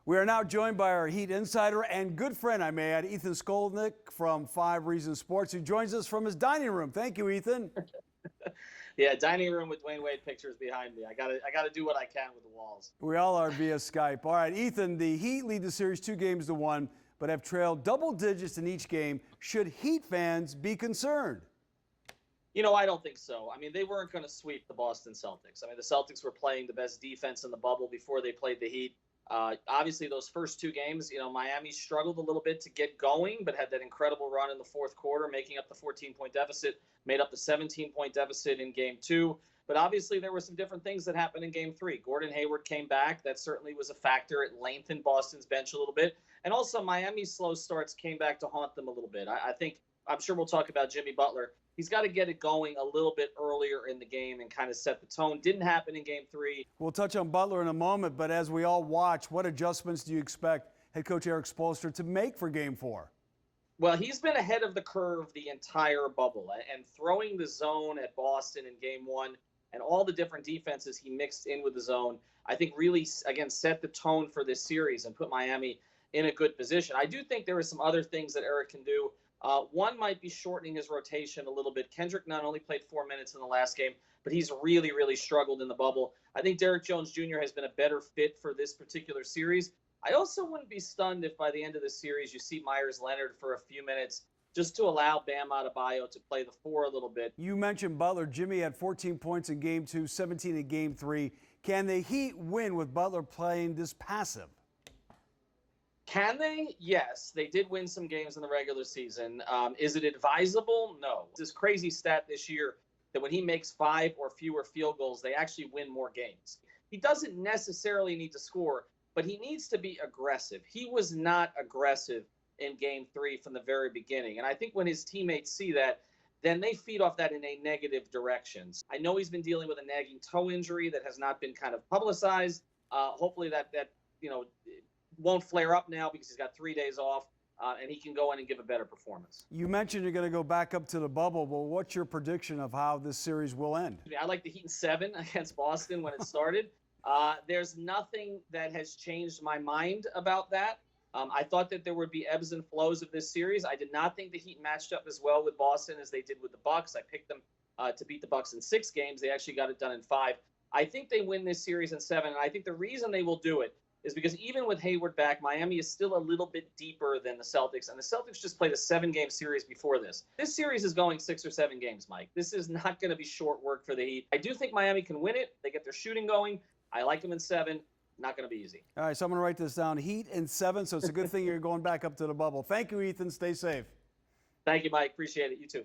We are now joined by our Heat insider and good friend, I may add, Ethan Skolnick from 5 Reasons Sports, who joins us from his dining room. Thank you, Ethan. Yeah, dining room with Dwayne Wade pictures behind me. I gotta do what I can with the walls. We all are via Skype. All right, Ethan, the Heat lead the series 2-1, but have trailed double digits in each game. Should Heat fans be concerned? You know, I don't think so. I mean, they weren't going to sweep the Boston Celtics. I mean, the Celtics were playing the best defense in the bubble before they played the Heat. Obviously, those first 2 games, Miami struggled a little bit to get going, but had that incredible run in the fourth quarter, making up the 14-point deficit, made up the 17-point deficit in Game 2. But obviously, there were some different things that happened in Game 3. Gordon Hayward came back. That certainly was a factor. It lengthened Boston's bench a little bit. And also, Miami's slow starts came back to haunt them a little bit. I'm sure we'll talk about Jimmy Butler. He's got to get it going a little bit earlier in the game and kind of set the tone. Didn't happen in Game 3. We'll touch on Butler in a moment, but as we all watch, what adjustments do you expect head coach Erik Spoelstra to make for Game 4? Well, he's been ahead of the curve the entire bubble, and throwing the zone at Boston in Game 1 and all the different defenses he mixed in with the zone, I think really, again, set the tone for this series and put Miami in a good position. I do think there are some other things that Erik can do. One might be shortening his rotation a little bit. Kendrick not only played 4 minutes in the last game, but he's really, really struggled in the bubble. I think Derrick Jones Jr. has been a better fit for this particular series. I also wouldn't be stunned if by the end of the series you see Myers Leonard for a few minutes just to allow Bam Adebayo to play the 4 a little bit. You mentioned Butler. Jimmy had 14 points in Game 2, 17 in Game 3. Can the Heat win with Butler playing this passive? Can they? Yes. They did win some games in the regular season. Is it advisable? No. This crazy stat this year that when he makes 5 or fewer field goals, they actually win more games. He doesn't necessarily need to score, but he needs to be aggressive. He was not aggressive in Game 3 from the very beginning. And I think when his teammates see that, then they feed off that in a negative direction. I know he's been dealing with a nagging toe injury that has not been kind of publicized. Hopefully that won't flare up now because he's got 3 days off, and he can go in and give a better performance. You mentioned you're going to go back up to the bubble. Well, what's your prediction of how this series will end? I like the Heat in 7 against Boston when it started. There's nothing that has changed my mind about that. I thought that there would be ebbs and flows of this series. I did not think the Heat matched up as well with Boston as they did with the Bucks. I picked them to beat the Bucks in 6 games. They actually got it done in 5. I think they win this series in 7, and I think the reason they will do it is because even with Hayward back, Miami is still a little bit deeper than the Celtics, and the Celtics just played a 7-game series before this. This series is going 6 or 7 games, Mike. This is not going to be short work for the Heat. I do think Miami can win it. They get their shooting going. I like them in 7. Not going to be easy. All right, so I'm going to write this down. Heat in 7, so it's a good thing you're going back up to the bubble. Thank you, Ethan. Stay safe. Thank you, Mike. Appreciate it. You too.